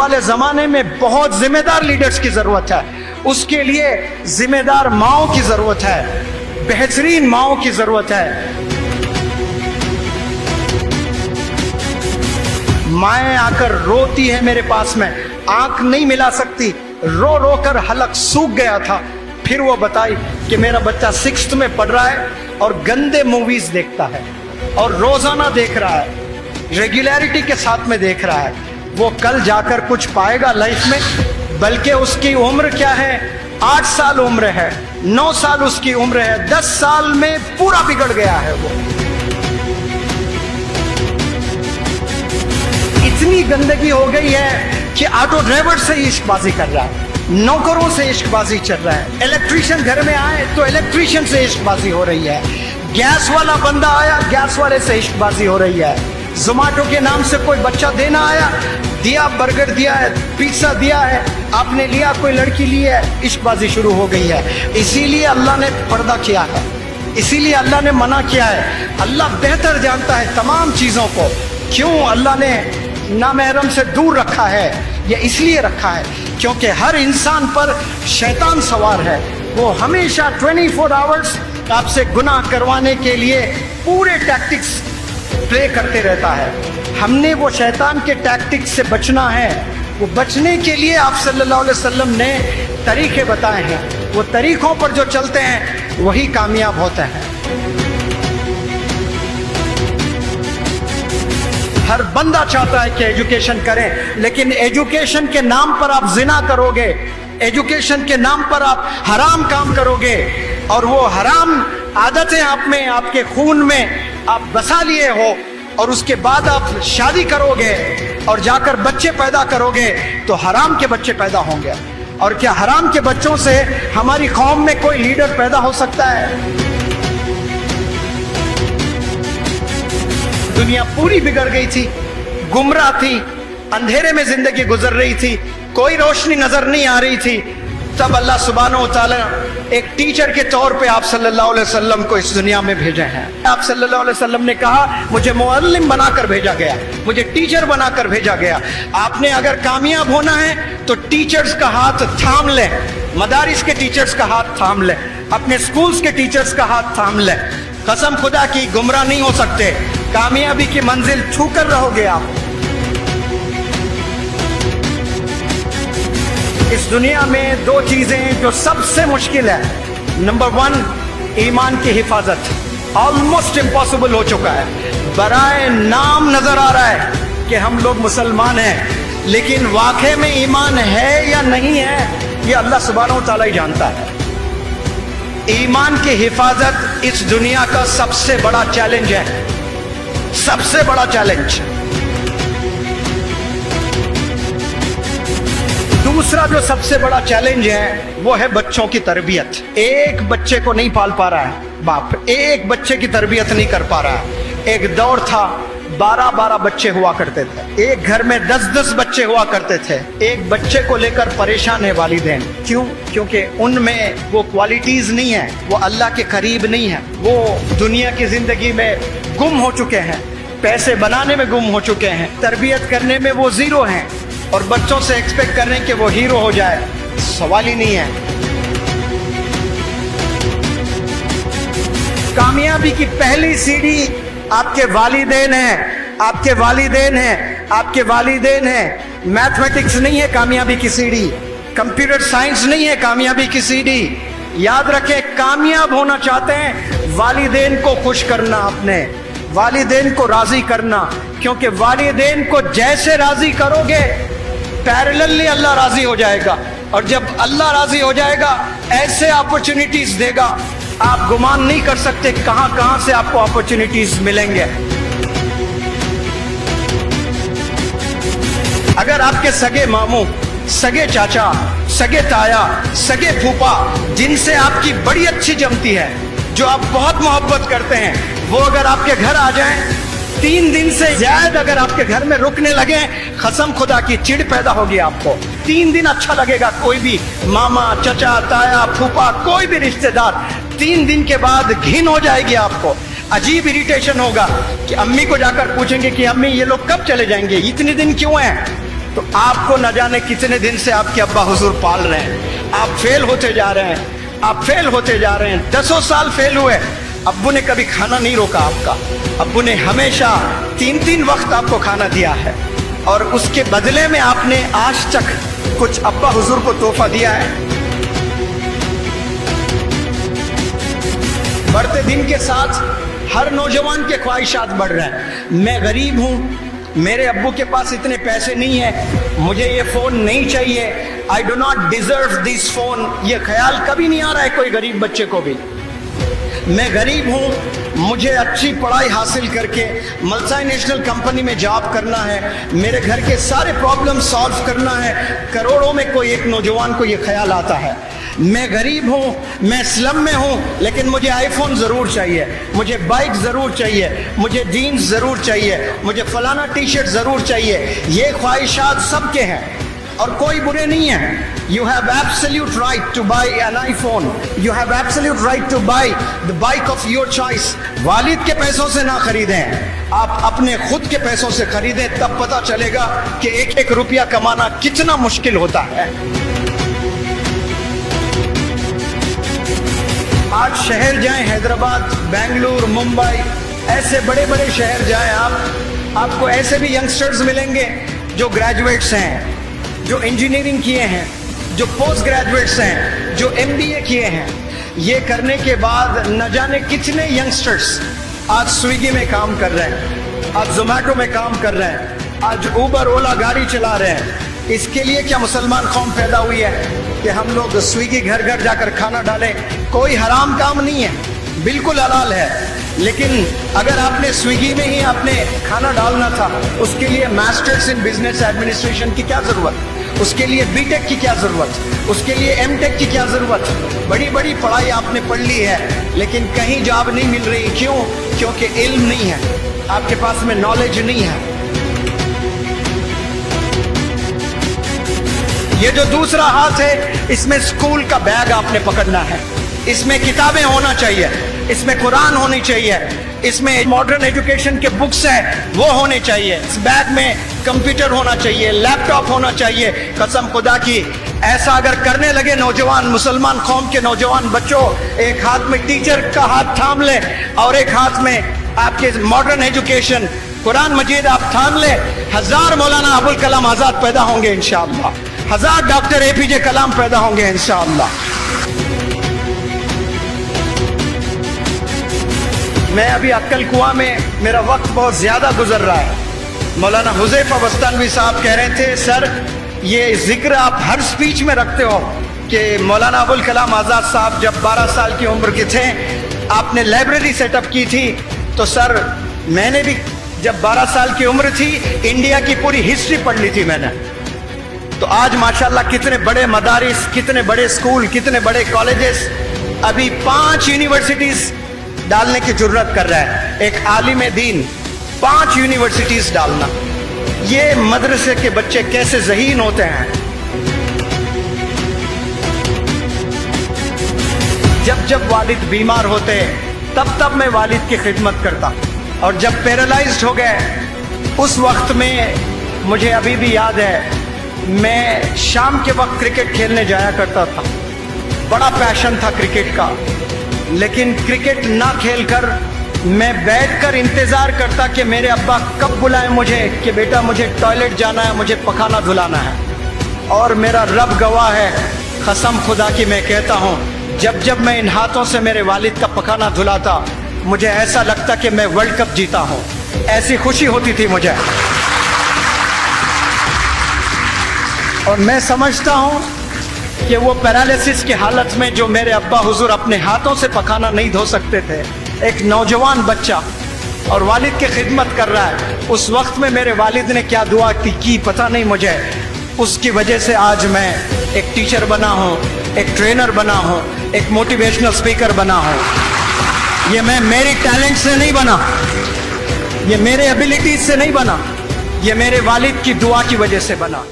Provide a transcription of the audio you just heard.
والے زمانے میں بہت ذمہ دار لیڈرز کی ضرورت ہے. اس کے لیے ذمہ دار ماؤں کی ضرورت ہے, بہترین ماؤں کی ضرورت ہے. مائیں آ کر روتی ہے میرے پاس میں, آنکھ نہیں ملا سکتی, رو رو کر حلق سوکھ گیا تھا. پھر وہ بتائی کہ میرا بچہ 6th میں پڑھ رہا ہے اور گندے موویز دیکھتا ہے اور روزانہ دیکھ رہا ہے, ریگولیرٹی کے ساتھ میں دیکھ رہا ہے. وہ کل جا کر کچھ پائے گا لائف میں؟ بلکہ اس کی عمر کیا ہے, 8 سال عمر ہے, 9 سال اس کی عمر ہے, 10 سال میں پورا بگڑ گیا ہے. وہ اتنی گندگی ہو گئی ہے کہ آٹو ڈرائیور سے عشق بازی کر رہا ہے, نوکروں سے عشق بازی چل رہا ہے, الیکٹریشین گھر میں آئے تو الیکٹریشین سے عشق بازی ہو رہی ہے, گیس والا بندہ آیا گیس والے سے عشق بازی ہو رہی ہے, زومیٹو کے نام سے کوئی بچہ دینا آیا, دیا برگر دیا ہے, پیزا دیا ہے, آپ نے لیا, کوئی لڑکی لی ہے, عشق بازی شروع ہو گئی ہے. اسی لیے اللہ نے پردہ کیا ہے, اسی لیے اللہ نے منع کیا ہے. اللہ بہتر جانتا ہے تمام چیزوں کو. کیوں اللہ نے نامحرم سے دور رکھا ہے؟ یہ اس لیے رکھا ہے کیونکہ ہر انسان پر شیطان سوار ہے. وہ ہمیشہ 24 آورز آپ سے گناہ کروانے کے لیے پورے ٹیکٹکس پلے کرتے رہتا ہے. ہم نے وہ شیطان کے ٹیکٹکس سے بچنا ہے. وہ بچنے کے لیے آپ صلی اللہ علیہ وسلم نے طریقے بتائے ہیں. وہ طریقوں پر جو چلتے ہیں وہی کامیاب ہوتے ہیں. ہر بندہ چاہتا ہے کہ ایجوکیشن کریں, لیکن ایجوکیشن کے نام پر آپ زنا کرو گے, ایجوکیشن کے نام پر آپ حرام کام کرو گے, اور وہ حرام عادتیں آپ میں, آپ کے خون میں آپ بسا لیے ہو, اور اس کے بعد آپ شادی کرو گے اور جا کر بچے پیدا کرو گے تو حرام کے بچے پیدا ہوں گے. اور کیا حرام کے بچوں سے ہماری قوم میں کوئی لیڈر پیدا ہو سکتا ہے؟ دنیا پوری بگڑ گئی تھی, گمراہ تھی, اندھیرے میں زندگی گزر رہی تھی, کوئی روشنی نظر نہیں آ رہی تھی. تب اللہ سبحانہ و تعالی ایک ٹیچر کے طور پہ آپ صلی اللہ علیہ وسلم کو اس دنیا میں بھیجے ہیں. آپ صلی اللہ علیہ وسلم نے کہا مجھے معلم بنا کر بھیجا گیا, مجھے ٹیچر بنا کر بھیجا گیا. آپ نے اگر کامیاب ہونا ہے تو ٹیچرز کا ہاتھ تھام لیں, مدارس کے ٹیچرز کا ہاتھ تھام لیں, اپنے سکولز کے ٹیچرز کا ہاتھ تھام لیں. قسم خدا کی گمراہ نہیں ہو سکتے, کامیابی کی منزل چھو کر رہو گے آپ. اس دنیا میں 2 چیزیں جو سب سے مشکل ہے. نمبر 1 ایمان کی حفاظت, آلموسٹ امپاسبل ہو چکا ہے. برائے نام نظر آ رہا ہے کہ ہم لوگ مسلمان ہیں, لیکن واقعے میں ایمان ہے یا نہیں ہے یہ اللہ سبحانہ و تعالیٰ ہی جانتا ہے. ایمان کی حفاظت اس دنیا کا سب سے بڑا چیلنج ہے, سب سے بڑا چیلنج. دوسرا جو سب سے بڑا چیلنج ہے وہ ہے بچوں کی تربیت. ایک بچے کو نہیں پال پا رہا ہے باپ, ایک بچے کی تربیت نہیں کر پا رہا ہے. ایک دور تھا 12 بچے ہوا کرتے تھے, ایک گھر میں 10 بچے ہوا کرتے تھے. ایک بچے کو لے کر پریشان ہے والدین. کیوں؟ کیونکہ ان میں وہ کوالٹیز نہیں ہیں, وہ اللہ کے قریب نہیں ہیں, وہ دنیا کی زندگی میں گم ہو چکے ہیں, پیسے بنانے میں گم ہو چکے ہیں, تربیت کرنے میں وہ زیرو ہیں, اور بچوں سے ایکسپیکٹ کرنے کہ وہ ہیرو ہو جائے سوال ہی نہیں ہے. کامیابی کی پہلی سیڑھی آپ کے والدین ہیں, آپ کے والدین ہیں, آپ کے والدین ہیں. میتھمیٹکس نہیں ہے کامیابی کی سیڑھی, کمپیوٹر سائنس نہیں ہے کامیابی کی سیڑھی. یاد رکھیں, کامیاب ہونا چاہتے ہیں والدین کو خوش کرنا, اپنے والدین کو راضی کرنا, کیونکہ والدین کو جیسے راضی کرو گے پیرللی اللہ راضی ہو جائے گا, اور جب اللہ راضی ہو جائے گا ایسے اپرچونٹیز دے گا آپ گمان نہیں کر سکتے کہاں کہاں سے آپ کو اپرچونٹیز ملیں گے. اگر آپ کے سگے ماموں, سگے چاچا, سگے تایا, سگے پھوپا جن سے آپ کی بڑی اچھی جمتی ہے, جو آپ بہت محبت کرتے ہیں, وہ اگر آپ کے گھر آ جائیں 3 دن سے زیادہ اگر آپ کے گھر میں رکنے لگے, قسم خدا کی چڑ پیدا ہوگی آپ کو. 3 دن اچھا لگے گا, کوئی بھی ماما, چچا, تایا, پھوپا, کوئی بھی رشتہ دار. 3 دن کے بعد گھن ہو جائے گی آپ کو, عجیب اریٹیشن ہوگا کہ امی کو جا کر پوچھیں گے کہ امی یہ لوگ کب چلے جائیں گے, اتنے دن کیوں ہیں, تو آپ کو نہ جانے کتنے دن سے آپ کے ابا حضور پال رہے ہیں. آپ فیل ہوتے جا رہے ہیں, آپ فیل ہوتے جا رہے ہیں. 10 سال فیل ہوئے. ابو نے کبھی کھانا نہیں روکا آپ کا. ابو نے ہمیشہ 3 وقت آپ کو کھانا دیا ہے, اور اس کے بدلے میں آپ نے آج تک کچھ ابا حضور کو تحفہ دیا ہے. بڑھتے دن کے ساتھ ہر نوجوان کے خواہشات بڑھ رہے ہیں. میں غریب ہوں, میرے ابو کے پاس اتنے پیسے نہیں ہیں, مجھے یہ فون نہیں چاہیے, I do not deserve this phone. یہ خیال کبھی نہیں آ رہا ہے کوئی غریب بچے کو بھی. میں غریب ہوں, مجھے اچھی پڑھائی حاصل کر کے ملٹی نیشنل کمپنی میں جاب کرنا ہے, میرے گھر کے سارے پرابلم سالو کرنا ہے. کروڑوں میں کوئی ایک نوجوان کو یہ خیال آتا ہے. میں غریب ہوں, میں سلم میں ہوں, لیکن مجھے آئی فون ضرور چاہیے, مجھے بائک ضرور چاہیے, مجھے جینز ضرور چاہیے, مجھے فلانا ٹی شرٹ ضرور چاہیے. یہ خواہشات سب کے ہیں اور کوئی برے نہیں ہیں. You have absolute right to buy an iPhone. You have absolute right to buy the bike of your choice. والد کے پیسوں سے نہ خریدیں, آپ اپنے خود کے پیسوں سے خریدیں. تب پتہ چلے گا کہ ایک روپیہ کمانا کتنا مشکل ہوتا ہے. آج شہر جائیں, حیدرآباد, بنگلور, ممبئی, ایسے بڑے بڑے شہر جائیں آپ کو ایسے بھی ینگسٹرز ملیں گے جو گریجویٹس ہیں, جو انجینئرنگ کیے ہیں, جو پوسٹ گریجویٹس ہیں, جو MBA کیے ہیں. یہ کرنے کے بعد نہ جانے کتنے ینگسٹرز آج سویگی میں کام کر رہے ہیں, آج زومیٹو میں کام کر رہے ہیں, آج اوبر اولا گاڑی چلا رہے ہیں. اس کے لیے کیا مسلمان قوم پیدا ہوئی ہے کہ ہم لوگ سویگی گھر گھر جا کر کھانا ڈالیں؟ کوئی حرام کام نہیں ہے, بالکل حلال ہے. لیکن اگر آپ نے سویگی میں ہی آپ نے کھانا ڈالنا تھا, اس کے لیے ماسٹرز ان بزنس ایڈمنسٹریشن کی کیا ضرورت, اس کے لیے بی ٹیک کی کیا ضرورت, اس کے لیے ایم ٹیک کی کیا ضرورت. بڑی بڑی پڑھائی آپ نے پڑھ لی ہے لیکن کہیں جاب نہیں مل رہی. کیوں؟ کیونکہ علم نہیں ہے, آپ کے پاس میں نالج نہیں ہے. یہ جو دوسرا ہاتھ ہے, اس میں اسکول کا بیگ آپ نے پکڑنا ہے, اس میں کتابیں ہونا چاہیے, اس میں قرآن ہونی چاہیے, اس میں ماڈرن ایجوکیشن کے بکس ہیں وہ ہونے چاہیے, اس بیگ میں کمپیوٹر ہونا چاہیے, لیپ ٹاپ ہونا چاہیے. قسم خدا کی ایسا اگر کرنے لگے نوجوان, مسلمان قوم کے نوجوان بچوں, ایک ہاتھ میں ٹیچر کا ہاتھ تھام لے اور ایک ہاتھ میں آپ کے ماڈرن ایجوکیشن قرآن مجید آپ تھام لے, 1000 مولانا ابوالکلام آزاد پیدا ہوں گے انشاءاللہ, 1000 ڈاکٹر APJ کلام پیدا ہوں گے انشاءاللہ. میں ابھی عقل کنواں میں, میرا وقت بہت زیادہ گزر رہا ہے. مولانا حذیفہ بستانوی صاحب کہہ رہے تھے, سر یہ ذکر آپ ہر سپیچ میں رکھتے ہو کہ مولانا ابوالکلام آزاد صاحب جب 12 سال کی عمر کے تھے آپ نے لائبریری سیٹ اپ کی تھی. تو سر میں نے بھی جب 12 سال کی عمر تھی انڈیا کی پوری ہسٹری پڑھ لی تھی میں نے. تو آج ماشاءاللہ کتنے بڑے مدارس, کتنے بڑے اسکول, کتنے بڑے کالجز, ابھی 5 یونیورسٹیز ڈالنے کی جرت کر رہا ہے. ایک عالم دین 5 یونیورسٹیز ڈالنا, یہ مدرسے کے بچے کیسے ذہین ہوتے ہیں. جب والد بیمار ہوتے تب میں والد کی خدمت کرتا, اور جب پیرالائزڈ ہو گئے اس وقت میں مجھے ابھی بھی یاد ہے میں شام کے وقت کرکٹ کھیلنے جایا کرتا تھا. بڑا پیشن تھا کرکٹ کا, لیکن کرکٹ نہ کھیل کر میں بیٹھ کر انتظار کرتا کہ میرے ابا کب بلائیں مجھے کہ بیٹا مجھے ٹوائلٹ جانا ہے, مجھے پخانا دھلانا ہے. اور میرا رب گواہ ہے, قسم خدا کی میں کہتا ہوں, جب میں ان ہاتھوں سے میرے والد کا پخانا دھلاتا مجھے ایسا لگتا کہ میں ورلڈ کپ جیتا ہوں, ایسی خوشی ہوتی تھی مجھے. اور میں سمجھتا ہوں کہ وہ پیرالائسس کی حالت میں جو میرے ابا حضور اپنے ہاتھوں سے پخانا نہیں دھو سکتے تھے, ایک نوجوان بچہ اور والد کی خدمت کر رہا ہے, اس وقت میں میرے والد نے کیا دعا کی پتہ نہیں مجھے. اس کی وجہ سے آج میں ایک ٹیچر بنا ہوں, ایک ٹرینر بنا ہوں, ایک موٹیویشنل اسپیکر بنا ہوں. یہ میں میری ٹیلنٹ سے نہیں بنا, یہ میرے ایبیلٹیز سے نہیں بنا, یہ میرے والد کی دعا کی وجہ سے بنا.